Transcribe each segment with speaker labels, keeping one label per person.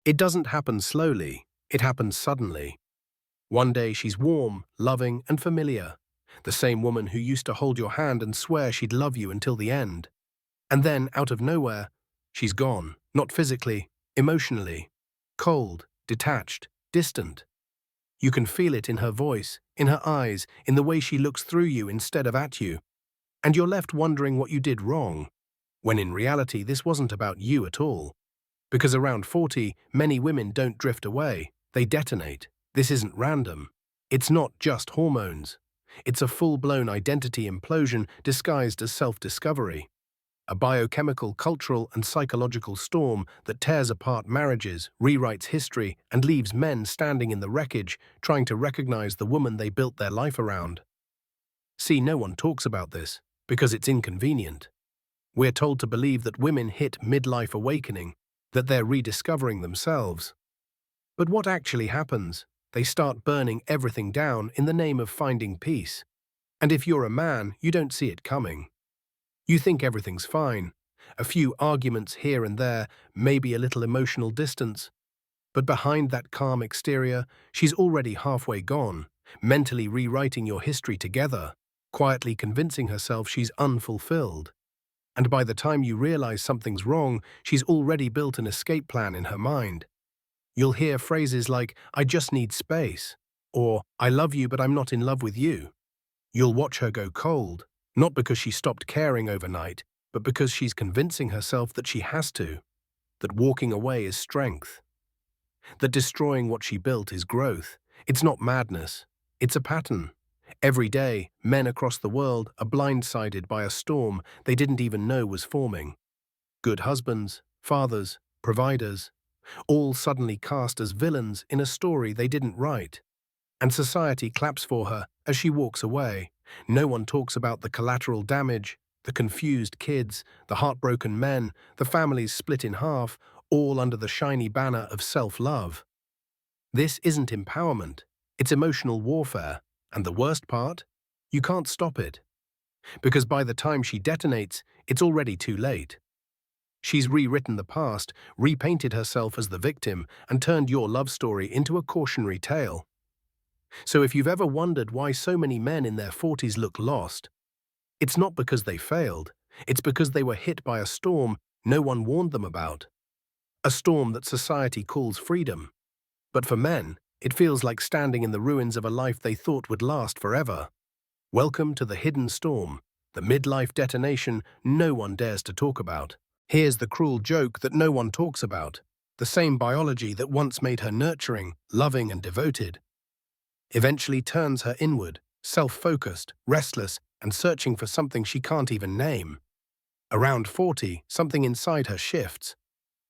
Speaker 1: It doesn't happen slowly, it happens suddenly. One day she's warm, loving, and familiar. The same woman who used to hold your hand and swear she'd love you until the end. And then, out of nowhere, she's gone, not physically, emotionally. Cold, detached, distant. You can feel it in her voice, in her eyes, in the way she looks through you instead of at you. And you're left wondering what you did wrong, when in reality this wasn't about you at all. Because around 40, many women don't drift away, they detonate. This isn't random. It's not just hormones. It's a full-blown identity implosion disguised as self-discovery. A biochemical, cultural, and psychological storm that tears apart marriages, rewrites history, and leaves men standing in the wreckage trying to recognize the woman they built their life around. See, no one talks about this, because it's inconvenient. We're told to believe that women hit midlife awakening, that they're rediscovering themselves. But what actually happens? They start burning everything down in the name of finding peace. And if you're a man, you don't see it coming. You think everything's fine. A few arguments here and there, maybe a little emotional distance. But behind that calm exterior, she's already halfway gone, mentally rewriting your history together, quietly convincing herself she's unfulfilled. And by the time you realize something's wrong, she's already built an escape plan in her mind. You'll hear phrases like, "I just need space," or "I love you but I'm not in love with you." You'll watch her go cold, not because she stopped caring overnight, but because she's convincing herself that she has to, that walking away is strength, that destroying what she built is growth. It's not madness, it's a pattern. Every day, men across the world are blindsided by a storm they didn't even know was forming. Good husbands, fathers, providers, all suddenly cast as villains in a story they didn't write. And society claps for her as she walks away. No one talks about the collateral damage, the confused kids, the heartbroken men, the families split in half, all under the shiny banner of self-love. This isn't empowerment, it's emotional warfare. And the worst part? You can't stop it. Because by the time she detonates, it's already too late. She's rewritten the past, repainted herself as the victim, and turned your love story into a cautionary tale. So if you've ever wondered why so many men in their 40s look lost, it's not because they failed, it's because they were hit by a storm no one warned them about. A storm that society calls freedom. But for men, it feels like standing in the ruins of a life they thought would last forever. Welcome to the hidden storm, the midlife detonation no one dares to talk about. Here's the cruel joke that no one talks about. The same biology that once made her nurturing, loving, and devoted eventually turns her inward, self-focused, restless, and searching for something she can't even name. Around 40, something inside her shifts.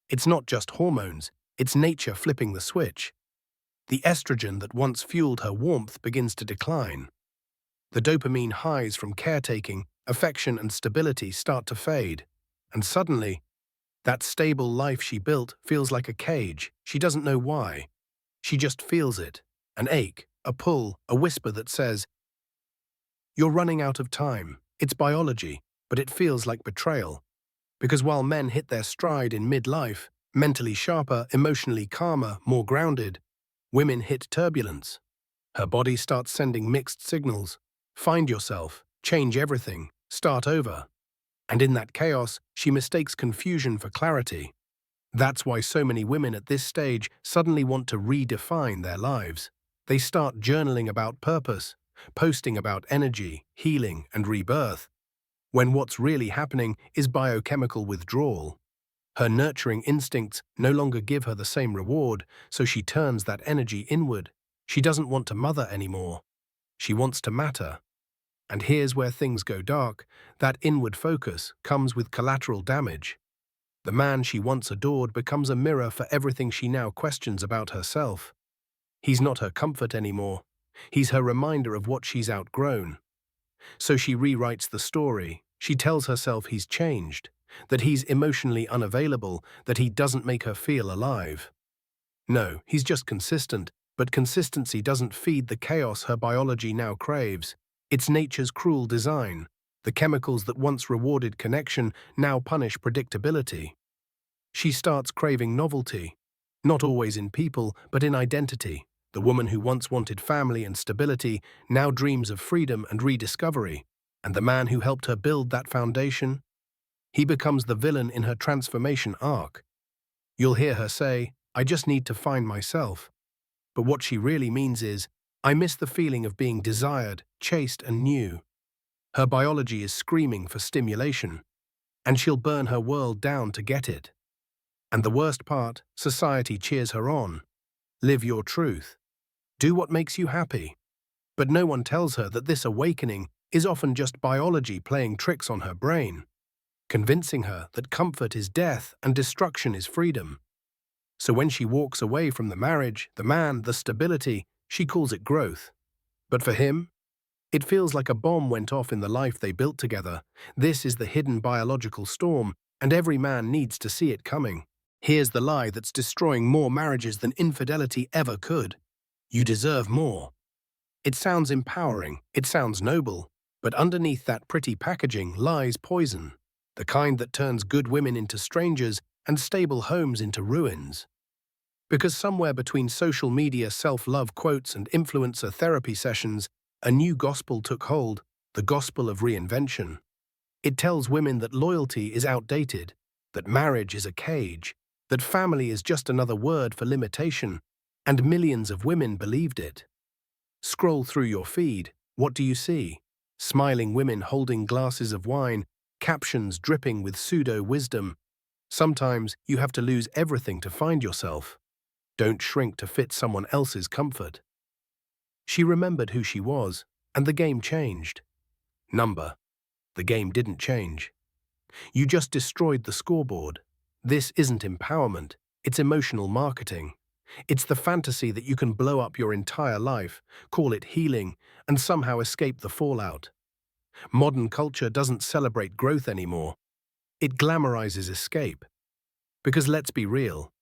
Speaker 1: It's not just hormones, it's nature flipping the switch. The estrogen that once fueled her warmth begins to decline. The dopamine highs from caretaking, affection, and stability start to fade. And suddenly, that stable life she built feels like a cage. She doesn't know why. She just feels it. An ache, a pull, a whisper that says, "You're running out of time." It's biology, but it feels like betrayal. Because while men hit their stride in midlife, mentally sharper, emotionally calmer, more grounded, women hit turbulence. Her body starts sending mixed signals. Find yourself, change everything, start over. And in that chaos, she mistakes confusion for clarity. That's why so many women at this stage suddenly want to redefine their lives. They start journaling about purpose, posting about energy, healing, and rebirth, when what's really happening is biochemical withdrawal. Her nurturing instincts no longer give her the same reward, so she turns that energy inward. She doesn't want to mother anymore. She wants to matter. And here's where things go dark. That inward focus comes with collateral damage. The man she once adored becomes a mirror for everything she now questions about herself. He's not her comfort anymore. He's her reminder of what she's outgrown. So she rewrites the story. She tells herself he's changed, that he's emotionally unavailable, that he doesn't make her feel alive. No, he's just consistent, but consistency doesn't feed the chaos her biology now craves. It's nature's cruel design. The chemicals that once rewarded connection now punish predictability. She starts craving novelty. Not always in people, but in identity. The woman who once wanted family and stability now dreams of freedom and rediscovery. And the man who helped her build that foundation, he becomes the villain in her transformation arc. You'll hear her say, "I just need to find myself." But what she really means is, "I miss the feeling of being desired, chased, and new." Her biology is screaming for stimulation, and she'll burn her world down to get it. And the worst part, society cheers her on. Live your truth. Do what makes you happy. But no one tells her that this awakening is often just biology playing tricks on her brain, convincing her that comfort is death and destruction is freedom. So when she walks away from the marriage, the man, the stability, she calls it growth. But for him, it feels like a bomb went off in the life they built together. This is the hidden biological storm, and every man needs to see it coming. Here's the lie that's destroying more marriages than infidelity ever could. You deserve more. It sounds empowering, it sounds noble, but underneath that pretty packaging lies poison, the kind that turns good women into strangers and stable homes into ruins. Because somewhere between social media self-love quotes and influencer therapy sessions, a new gospel took hold, the gospel of reinvention. It tells women that loyalty is outdated, that marriage is a cage, that family is just another word for limitation, and millions of women believed it. Scroll through your feed, what do you see? Smiling women holding glasses of wine, captions dripping with pseudo-wisdom. Sometimes you have to lose everything to find yourself. Don't shrink to fit someone else's comfort. She remembered who she was, and the game changed. Number. The game didn't change. You just destroyed the scoreboard. This isn't empowerment, it's emotional marketing. It's the fantasy that you can blow up your entire life, call it healing, and somehow escape the fallout. Modern culture doesn't celebrate growth anymore. It glamorizes escape. Because let's be real,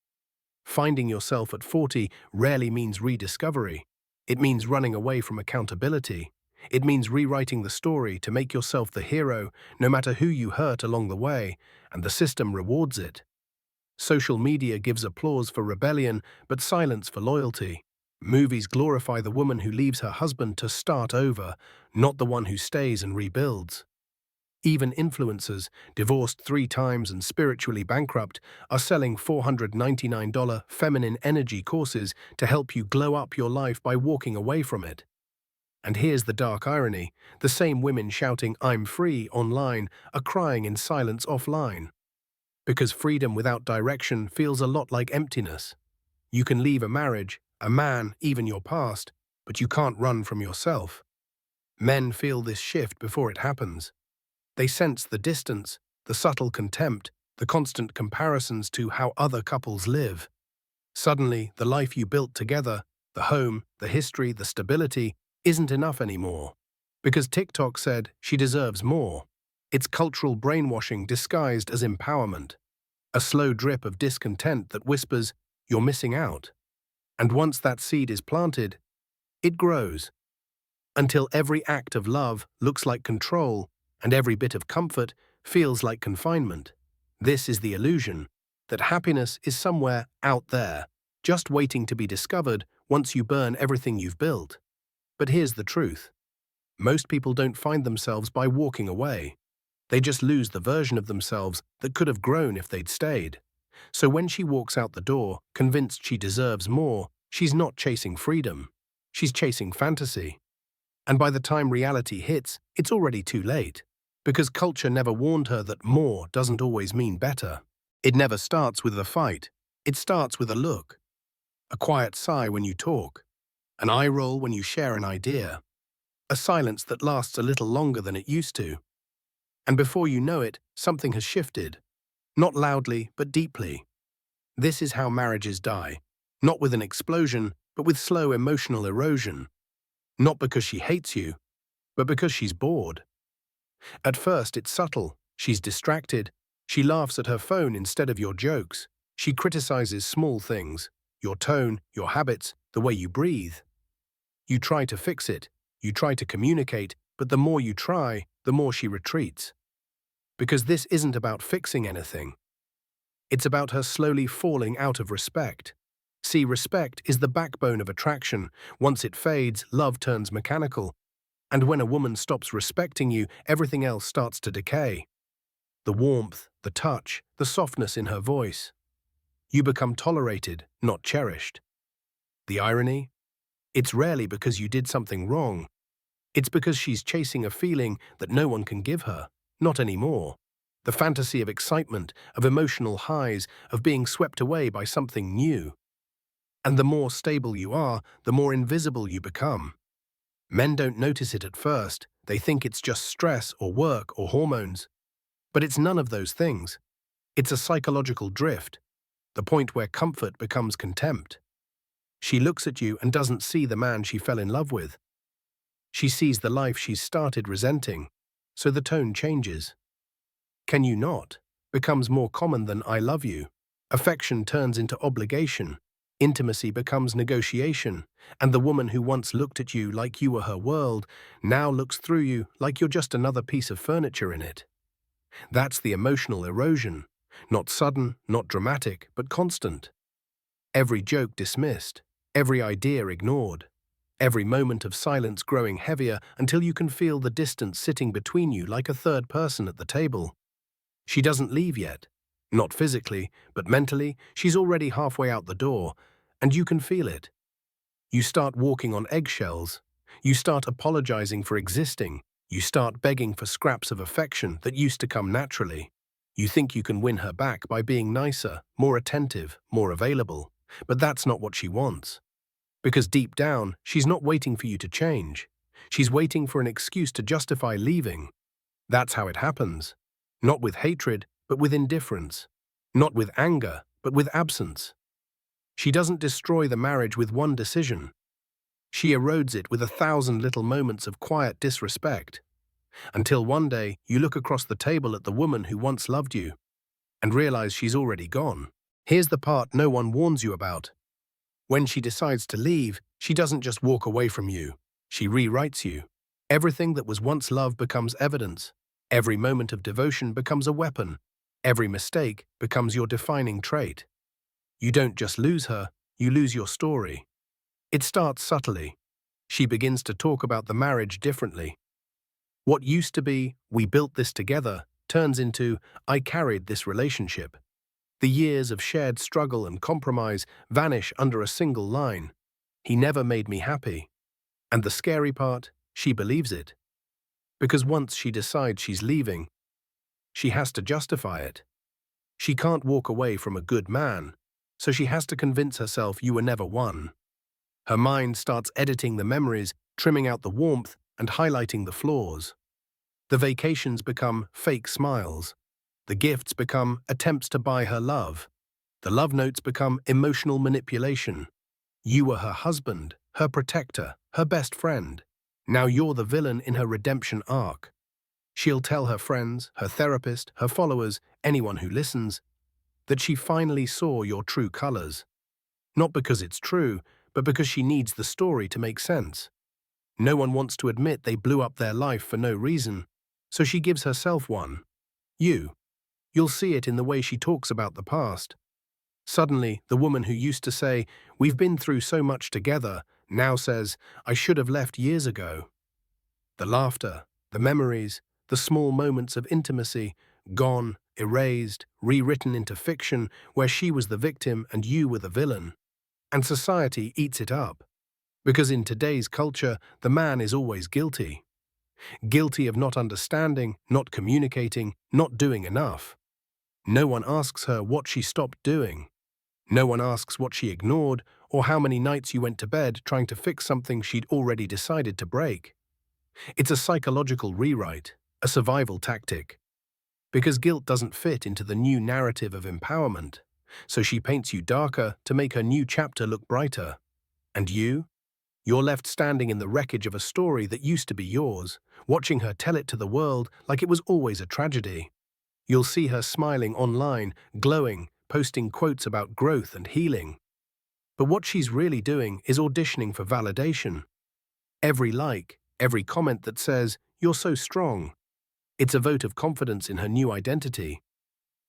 Speaker 1: finding yourself at 40 rarely means rediscovery. It means running away from accountability. It means rewriting the story to make yourself the hero, no matter who you hurt along the way, and the system rewards it. Social media gives applause for rebellion, but silence for loyalty. Movies glorify the woman who leaves her husband to start over, not the one who stays and rebuilds. Even influencers, divorced 3 times and spiritually bankrupt, are selling $499 feminine energy courses to help you glow up your life by walking away from it. And here's the dark irony, the same women shouting "I'm free" online are crying in silence offline. Because freedom without direction feels a lot like emptiness. You can leave a marriage, a man, even your past, but you can't run from yourself. Men feel this shift before it happens. They sense the distance, the subtle contempt, the constant comparisons to how other couples live. Suddenly, the life you built together, the home, the history, the stability, isn't enough anymore. Because TikTok said she deserves more. It's cultural brainwashing disguised as empowerment. A slow drip of discontent that whispers, "You're missing out." And once that seed is planted, it grows. Until every act of love looks like control, and every bit of comfort feels like confinement. This is the illusion that happiness is somewhere out there, just waiting to be discovered once you burn everything you've built. But here's the truth. Most people don't find themselves by walking away. They just lose the version of themselves that could have grown if they'd stayed. So when she walks out the door, convinced she deserves more, she's not chasing freedom. She's chasing fantasy. And by the time reality hits, it's already too late. Because culture never warned her that more doesn't always mean better. It never starts with a fight. It starts with a look. A quiet sigh when you talk. An eye roll when you share an idea. A silence that lasts a little longer than it used to. And before you know it, something has shifted. Not loudly, but deeply. This is how marriages die. Not with an explosion, but with slow emotional erosion. Not because she hates you, but because she's bored. At first, it's subtle. She's distracted. She laughs at her phone instead of your jokes. She criticizes small things, your tone, your habits, the way you breathe. You try to fix it. You try to communicate, but the more you try, the more she retreats. Because this isn't about fixing anything. It's about her slowly falling out of respect. See, respect is the backbone of attraction. Once it fades, love turns mechanical. And when a woman stops respecting you, everything else starts to decay. The warmth, the touch, the softness in her voice. You become tolerated, not cherished. The irony? It's rarely because you did something wrong. It's because she's chasing a feeling that no one can give her. Not anymore. The fantasy of excitement, of emotional highs, of being swept away by something new. And the more stable you are, the more invisible you become. Men don't notice it at first. They think it's just stress or work or hormones. But it's none of those things. It's a psychological drift, the point where comfort becomes contempt. She looks at you and doesn't see the man she fell in love with. She sees the life she's started resenting, so the tone changes. Can you not? Becomes more common than I love you. Affection turns into obligation. Intimacy becomes negotiation, and the woman who once looked at you like you were her world now looks through you like you're just another piece of furniture in it. That's the emotional erosion. Not sudden, not dramatic, but constant. Every joke dismissed, every idea ignored, every moment of silence growing heavier until you can feel the distance sitting between you like a third person at the table. She doesn't leave yet. Not physically, but mentally, she's already halfway out the door, and you can feel it. You start walking on eggshells. You start apologizing for existing. You start begging for scraps of affection that used to come naturally. You think you can win her back by being nicer, more attentive, more available. But that's not what she wants. Because deep down, she's not waiting for you to change. She's waiting for an excuse to justify leaving. That's how it happens. Not with hatred, but with indifference. Not with anger, but with absence. She doesn't destroy the marriage with one decision. She erodes it with 1,000 little moments of quiet disrespect. Until one day, you look across the table at the woman who once loved you and realize she's already gone. Here's the part no one warns you about. When she decides to leave, she doesn't just walk away from you. She rewrites you. Everything that was once love becomes evidence. Every moment of devotion becomes a weapon. Every mistake becomes your defining trait. You don't just lose her, you lose your story. It starts subtly. She begins to talk about the marriage differently. What used to be, we built this together, turns into, I carried this relationship. The years of shared struggle and compromise vanish under a single line. He never made me happy. And the scary part, she believes it. Because once she decides she's leaving, she has to justify it. She can't walk away from a good man, so she has to convince herself you were never one. Her mind starts editing the memories, trimming out the warmth, and highlighting the flaws. The vacations become fake smiles. The gifts become attempts to buy her love. The love notes become emotional manipulation. You were her husband, her protector, her best friend. Now you're the villain in her redemption arc. She'll tell her friends, her therapist, her followers, anyone who listens, that she finally saw your true colors. Not because it's true, but because she needs the story to make sense. No one wants to admit they blew up their life for no reason, so she gives herself one. You'll see it in the way she talks about the past. Suddenly, the woman who used to say, we've been through so much together, now says, I should have left years ago. The laughter, the memories, the small moments of intimacy, gone, erased, rewritten into fiction where she was the victim and you were the villain. And society eats it up. Because in today's culture, the man is always guilty. Guilty of not understanding, not communicating, not doing enough. No one asks her what she stopped doing. No one asks what she ignored or how many nights you went to bed trying to fix something she'd already decided to break. It's a psychological rewrite, a survival tactic. Because guilt doesn't fit into the new narrative of empowerment, so she paints you darker to make her new chapter look brighter. And you're left standing in the wreckage of a story that used to be yours, watching her tell it to the world like it was always a tragedy. You'll see her smiling online, glowing, posting quotes about growth and healing. But what she's really doing is auditioning for validation. Every like, every comment that says, you're so strong. It's a vote of confidence in her new identity.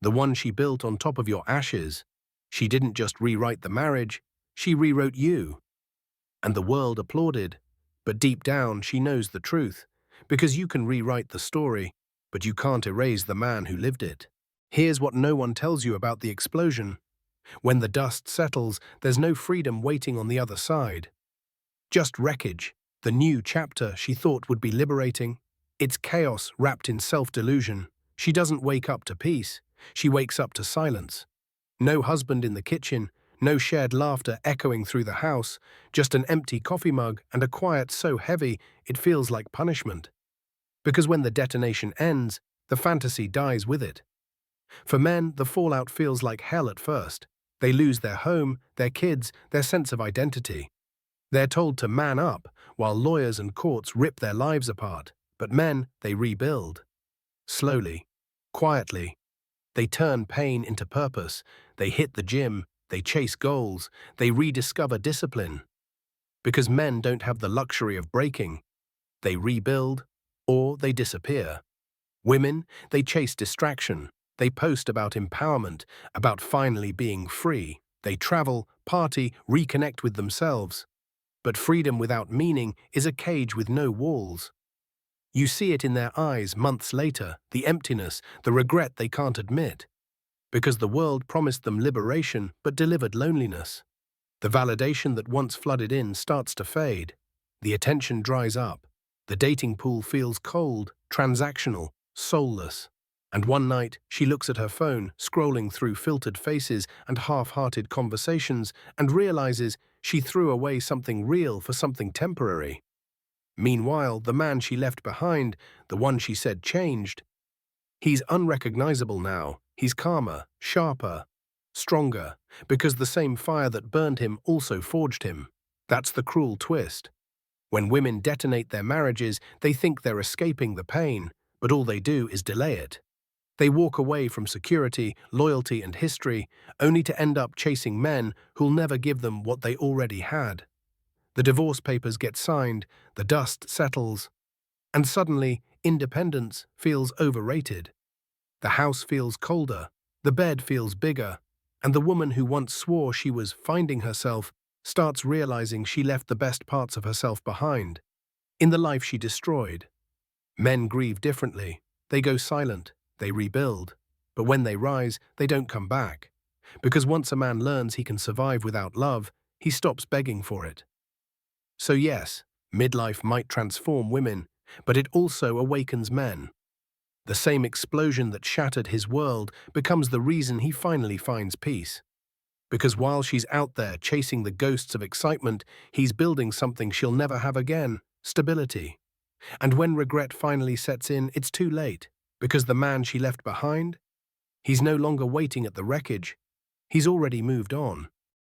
Speaker 1: The one she built on top of your ashes. She didn't just rewrite the marriage, She rewrote you. And the world applauded. But deep down, she knows the truth. Because you can rewrite the story, but you can't erase the man who lived it. Here's what no one tells you about the explosion. When the dust settles, there's no freedom waiting on the other side. Just wreckage, the new chapter she thought would be liberating. It's chaos wrapped in self-delusion. She doesn't wake up to peace. She wakes up to silence. No husband in the kitchen, no shared laughter echoing through the house, just an empty coffee mug and a quiet so heavy it feels like punishment. Because when the detonation ends, the fantasy dies with it. For men, the fallout feels like hell at first. They lose their home, their kids, their sense of identity. They're told to man up, while lawyers and courts rip their lives apart. But men, they rebuild. Slowly, quietly. They turn pain into purpose. They hit the gym. They chase goals. They rediscover discipline. Because men don't have the luxury of breaking. They rebuild, or they disappear. Women, they chase distraction. They post about empowerment, about finally being free. They travel, party, reconnect with themselves. But freedom without meaning is a cage with no walls. You see it in their eyes months later, the emptiness, the regret they can't admit. Because the world promised them liberation but delivered loneliness. The validation that once flooded in starts to fade. The attention dries up. The dating pool feels cold, transactional, soulless. And one night, she looks at her phone, scrolling through filtered faces and half-hearted conversations, and realizes she threw away something real for something temporary. Meanwhile, the man she left behind, the one she said changed, he's unrecognizable now. He's calmer, sharper, stronger, because the same fire that burned him also forged him. That's the cruel twist. When women detonate their marriages, they think they're escaping the pain, but all they do is delay it. They walk away from security, loyalty, and history, only to end up chasing men who'll never give them what they already had. The divorce papers get signed, the dust settles, and suddenly, independence feels overrated. The house feels colder, the bed feels bigger, and the woman who once swore she was finding herself starts realizing she left the best parts of herself behind, in the life she destroyed. Men grieve differently. They go silent, they rebuild. But when they rise, they don't come back. Because once a man learns he can survive without love, he stops begging for it. So yes, midlife might transform women, but it also awakens men. The same explosion that shattered his world becomes the reason he finally finds peace. Because while she's out there chasing the ghosts of excitement, he's building something she'll never have again: stability. And when regret finally sets in, it's too late. Because the man she left behind, he's no longer waiting at the wreckage. He's already moved on.